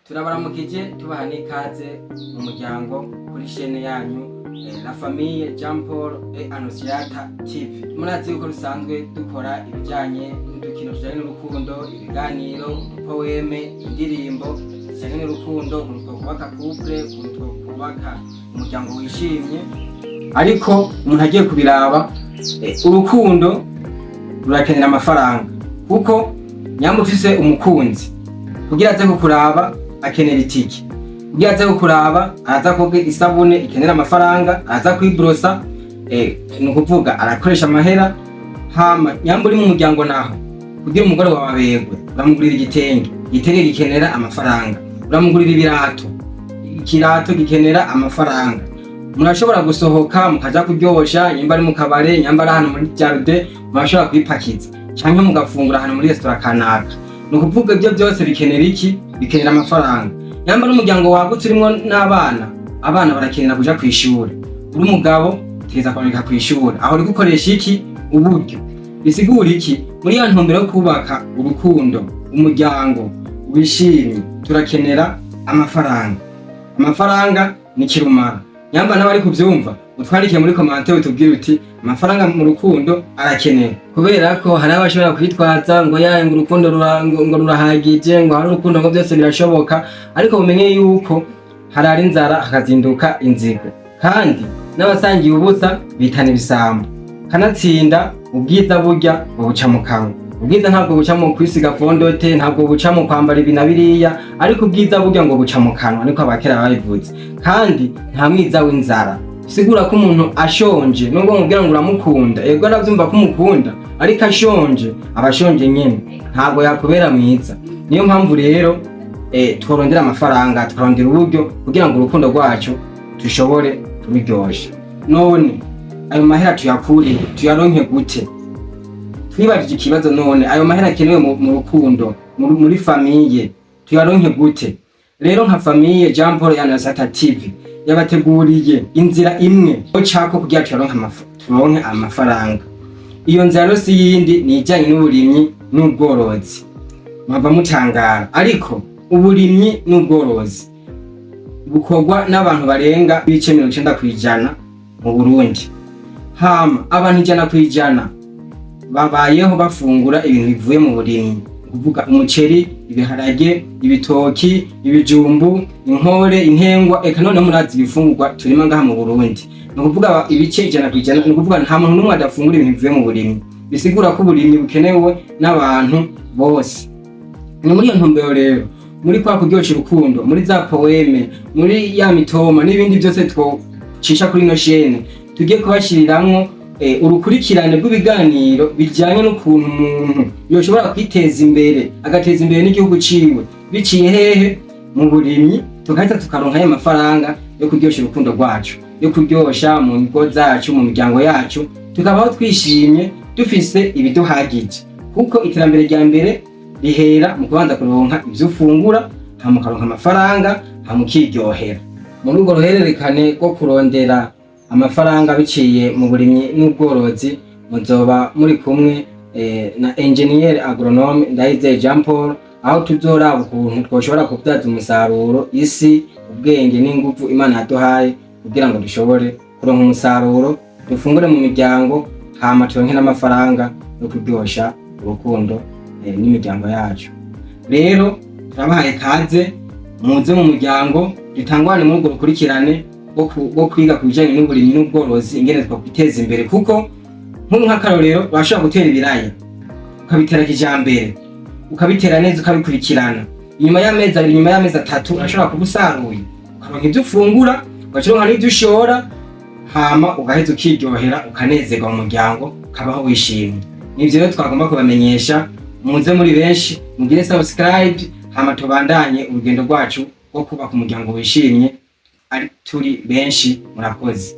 Turabaramukije tubaha n'ikaze mu muryango kuri chaîne yanyu La Famille Jean Paul et Annonciata TV. Murazi yuko rusanzwe dukora ibijanye n'udukino tujanye n'urukundo, ibiganiro, poeme, indirimbo zijanye n'urukundo, ukuntu twubaka couple, ukuntu twubaka umuryango wishimye. Ariko umuntu agiye kubiraba urukundo rurakenera amafaranga, kuko nyamba ufise umukunzi kugira aze kukuraba akenera itiki, kugira aze kukuraba araza koga isabune ikenera amafaranga, araza kwibrosa ni ukuvuga arakoresha amahera. Hama nyamba uri mu muryango naho kugira umugore wawe abegwe uramugurira igitenge gikenera amafaranga, uramugurira ibirato, ikirato gikenera amafaranga. Murashobora gusohoka mukaja kuryosha, nyamba ari mu kabare, nyamba ari ahantu muri jardin, murashobora kwipakiza canke mugafungura ahantu muri restaurant kanaka. Ni ukuvuga ibyo byose bikenera iki? Bikenera amafaranga. Nyamba n'umuryango wagutse urimo n'abana, abana barakenera kuja kwishura. Uri umugabo tegeza kwandika kwishura, aho uri gukoresha iki? Uburyo. Bisigura iki? Muri ya ntumbero yo kubaka urukundo, umuryango wishimye, turakenera amafaranga. Amafaranga ni kirumara. Nyamba n'abari kuvyumva utwandike muri commentaire utubwire uti amafaranga mu rukundo arakenewe, kubera ko hari abashobora kwitwaza ngo yaye ngo urukundo ngo rurahagije, ngo hari urukundo ngo byose birashoboka. Ariko bumenye yuko harari inzara hakazinduka inzigo, kandi n'abasangiye ubusa bitana ibisambo. Kanatsinda ubwiza burya buca mu kanwa. Ubwiza ntabwo buca mu kwisiga fondote, ntabwo buca mu kwambara ibi na biriya, ariko ubwiza burya ngo buca mu kanwa, niko abakera babivuze. Kandi nta mwiza w'inzara. Sigura ko umuntu ashonje nubwo mubwira ngo uramukunda, yego aravyumva ko umukunda, ariko ashonje abashonje nyene ntabwo yakubera mwiza. Niyo mpamvu rero tworondera amafaranga, tworondera uburyo kugira ngo urukundo rwacu tushobore kubiryosha. None ayo mahera tuyakure, tuyaronke gute? Twibajije ikibazo, none ayo mahera akenewe mu rukundo, muri famille, tuyaronke gute? Rero nka Famille Jean Paul et Annonciata TV yabateguriye inzira imwe cako kugira turonke amafaranga. Iyo nzira rero si yindi, ni ijanye n'uburimyi n'ubworozi. Mwava mutangara, ariko uburimyi n'ubworozi bukorwa n'abantu barenga ibice 90% mu Burundi. Hama abantu 100% babayeho bafungura ibintu bivuye mu burimyi, kuvuga umuceri, ibiharage, ibitoki, ibijumbu, inkore, intengwa, eka none murazi ibifungurwa turima ngaha mu Burundi. Ni ukuvuga ibice 100%, ni ukuvuga nta muntu n'umwe adafungura ibintu bivuye mu burimyi. Bisigura ko uburimyi bukenewe n'abantu bose. Ni muri iyo ntumbero rero, muri kwa kuryosha urukundo, muri za poeme, muri ya mitoma n'ibindi byose twocisha kuri ino chaîne, tugiye kubashiriramwo urukurikirane rw'ibiganiro bijanye n'ukuntu umuntu yoshobora kwiteza imbere, agateza imbere n'igihugu ciwe biciye hehe? Mu burimyi. Tukahita tukaronka ayo mafaranga yo kuryosha urukundo rwacu, yo kuryosha mu ngo zacu, mu miryango yacu, tukabaho twishimye dufise ibiduhagije. Kuko iterambere rya mbere rihera mu kubanza kuronka ivyo ufungura, hama ukaronka amafaranga, hama ukiryohera. Muri urwo ruhererekane rwo kurondera amafaranga biciye mu burimyi n'ubworozi, muzoba muri kumwe na Engineer Agronome Ndayizeye Jean Paul, aho tuzoraba ukuntu twoshobora kubyaza umusaruro isi, ubwenge n'ingufu Imana yaduhaye kugira ngo dushobore kuronka umusaruro, dufungure mu miryango, hama turonke n'amafaranga yo kuryosha urukundo n'imiryango yacu. Rero turabahaye kaze, muze mu muryango, dutangwane muri urwo rukurikirane bwo kwiga kubijanye n'uburimyi n'ubworozi, ingene twakwiteza imbere. Kuko nk'akarorero bashobora gutera ibiraya, ukabitera kijambere, ukabitera neza, ukabikurikirana, inyuma y'amezi 2, inyuma y'amezi 3 ashobora kubusaruye, ukaronka ibyo ufungura, ugacironka n'ibyo ushora, hama ugaheza ukiryohera, ukanezerwa mu muryango, ukabaho wishimye. Nivyo rero twagomba kubamenyesha. Muze muri benshi, mugire subscribe, hama tubandanye urugendo rwacu rwo kubaka umuryango wishimye ari turi benshi. Murakoze.